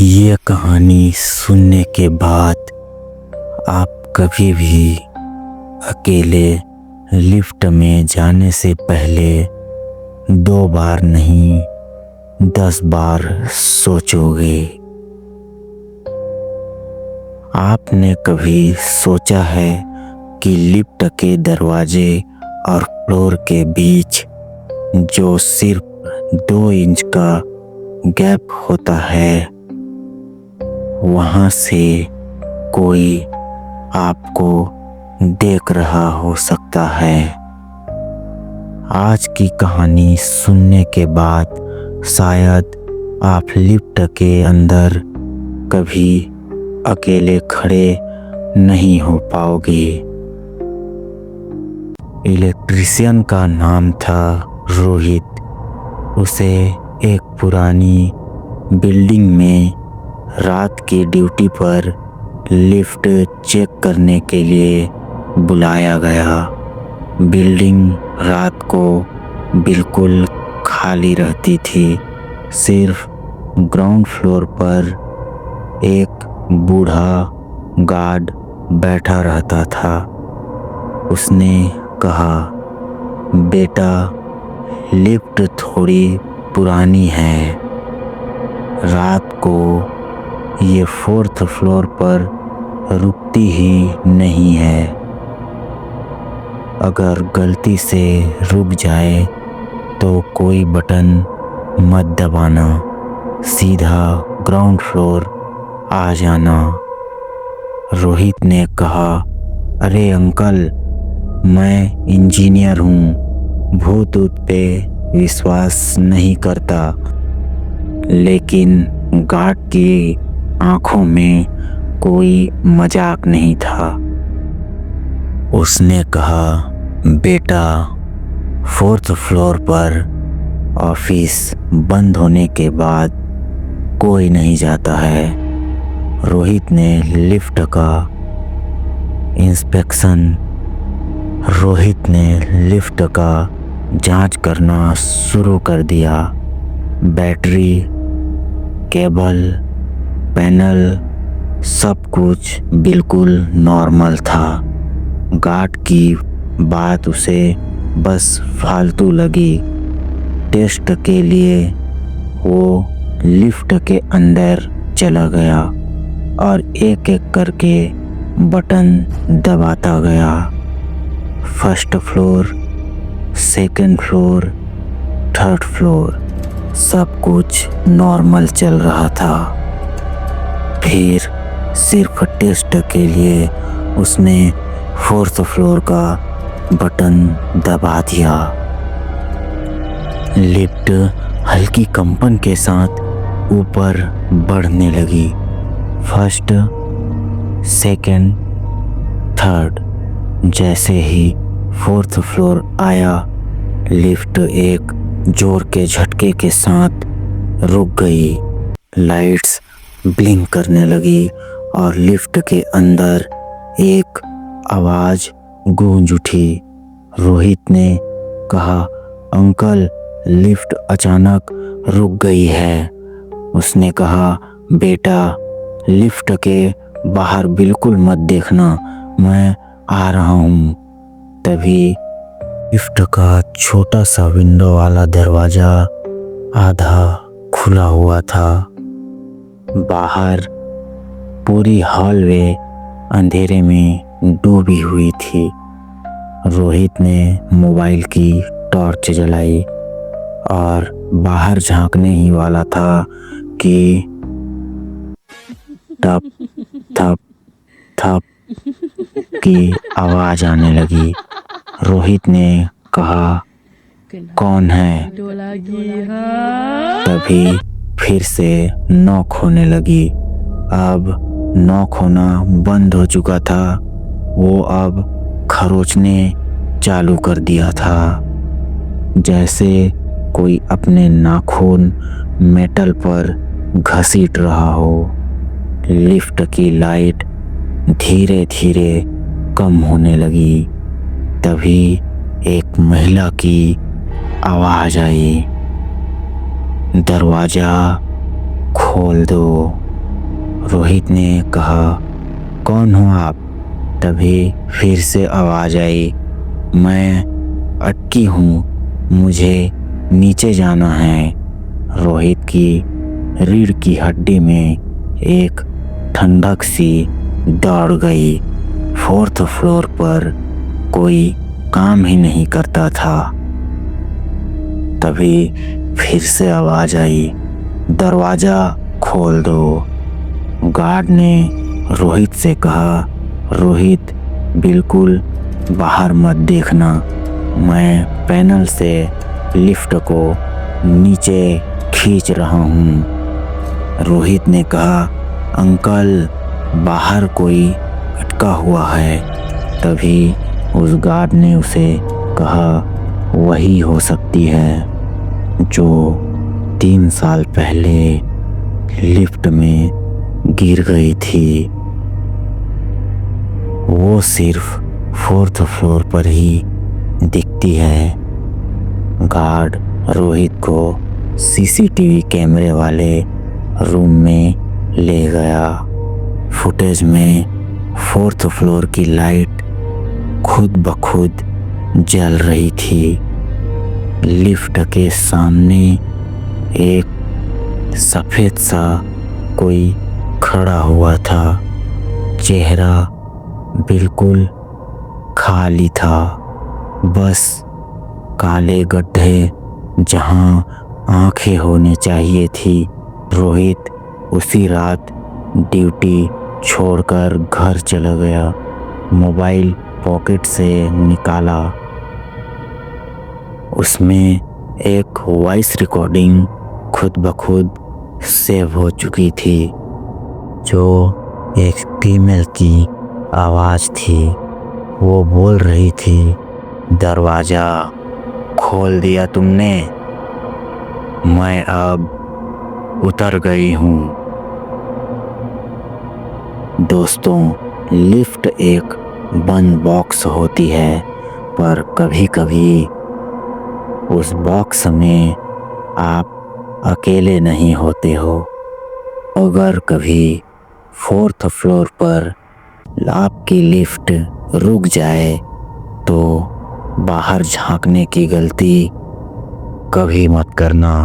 ये कहानी सुनने के बाद आप कभी भी अकेले लिफ्ट में जाने से पहले 2 बार नहीं 10 बार सोचोगे। आपने कभी सोचा है कि लिफ्ट के दरवाजे और फ्लोर के बीच जो सिर्फ 2 इंच का गैप होता है, वहाँ से कोई आपको देख रहा हो सकता है। आज की कहानी सुनने के बाद शायद आप लिफ्ट के अंदर कभी अकेले खड़े नहीं हो पाओगे। इलेक्ट्रीशियन का नाम था रोहित। उसे एक पुरानी बिल्डिंग में रात की ड्यूटी पर लिफ्ट चेक करने के लिए बुलाया गया। बिल्डिंग रात को बिल्कुल खाली रहती थी। सिर्फ ग्राउंड फ्लोर पर एक बूढ़ा गार्ड बैठा रहता था। उसने कहा, बेटा, लिफ्ट थोड़ी पुरानी है। रात को ये 4th फ्लोर पर रुकती ही नहीं है। अगर गलती से रुक जाए तो कोई बटन मत दबाना, सीधा ग्राउंड फ्लोर आ जाना। रोहित ने कहा, अरे अंकल, मैं इंजीनियर हूँ, भूत ऊत पे विश्वास नहीं करता। लेकिन गार्ड की आंखों में कोई मजाक नहीं था। उसने कहा, बेटा, 4th फ्लोर पर ऑफिस बंद होने के बाद कोई नहीं जाता है। रोहित ने लिफ्ट का जांच करना शुरू कर दिया। बैटरी, केबल, पैनल, सब कुछ बिल्कुल नॉर्मल था। गार्ड की बात उसे बस फालतू लगी। टेस्ट के लिए वो लिफ्ट के अंदर चला गया और एक एक करके बटन दबाता गया। 1st floor, 2nd floor, 3rd floor, सब कुछ नॉर्मल चल रहा था। फिर सिर्फ टेस्ट के लिए उसने 4th फ्लोर का बटन दबा दिया। लिफ्ट हल्की कंपन के साथ ऊपर बढ़ने लगी। 1st, 2nd, 3rd। जैसे ही 4th फ्लोर आया, लिफ्ट एक जोर के झटके के साथ रुक गई। लाइट्स ब्लिंक करने लगी और लिफ्ट के अंदर एक आवाज गूंज उठी। रोहित ने कहा, अंकल, लिफ्ट अचानक रुक गई है। उसने कहा, बेटा, लिफ्ट के बाहर बिल्कुल मत देखना, मैं आ रहा हूँ। तभी लिफ्ट का छोटा सा विंडो वाला दरवाजा आधा खुला हुआ था। बाहर पूरी हॉलवे अंधेरे में डूबी हुई थी। रोहित ने मोबाइल की टॉर्च जलाई और बाहर झांकने ही वाला था कि टप थप थप की आवाज आने लगी। रोहित ने कहा, कौन है? तभी फिर से नॉक होने लगी। अब नॉक होना बंद हो चुका था। वो अब खरोचने चालू कर दिया था, जैसे कोई अपने नाखून मेटल पर घसीट रहा हो। लिफ्ट की लाइट धीरे धीरे कम होने लगी। तभी एक महिला की आवाज आई, दरवाजा खोल दो। रोहित ने कहा, कौन हो आप? तभी फिर से आवाज आई, मैं अटकी हूँ, मुझे नीचे जाना है। रोहित की रीढ़ की हड्डी में एक ठंडक सी दौड़ गई। 4th फ्लोर पर कोई काम ही नहीं करता था। तभी फिर से आवाज आई, दरवाजा खोल दो। गार्ड ने रोहित से कहा, रोहित बिल्कुल बाहर मत देखना, मैं पैनल से लिफ्ट को नीचे खींच रहा हूँ। रोहित ने कहा, अंकल बाहर कोई अटका हुआ है। तभी उस गार्ड ने उसे कहा, वही हो सकती है जो 3 साल पहले लिफ्ट में गिर गई थी। वो सिर्फ 4th फ्लोर पर ही दिखती है। गार्ड रोहित को सीसीटीवी कैमरे वाले रूम में ले गया। फुटेज में 4th फ्लोर की लाइट खुद ब खुद जल रही थी। लिफ्ट के सामने एक सफ़ेद सा कोई खड़ा हुआ था। चेहरा बिल्कुल खाली था, बस काले गड्ढे जहां आंखें होने चाहिए थी। रोहित उसी रात ड्यूटी छोड़कर घर चला गया। मोबाइल पॉकेट से निकाला, उसमें एक वॉइस रिकॉर्डिंग खुद ब खुद सेव हो चुकी थी, जो एक फीमेल की आवाज़ थी। वो बोल रही थी, दरवाज़ा खोल दिया तुमने, मैं अब उतर गई हूँ। दोस्तों, लिफ्ट एक बंद बॉक्स होती है, पर कभी कभी उस बॉक्स में आप अकेले नहीं होते हो। अगर कभी 4th फ्लोर पर आपकी लिफ्ट रुक जाए तो बाहर झांकने की गलती कभी मत करना।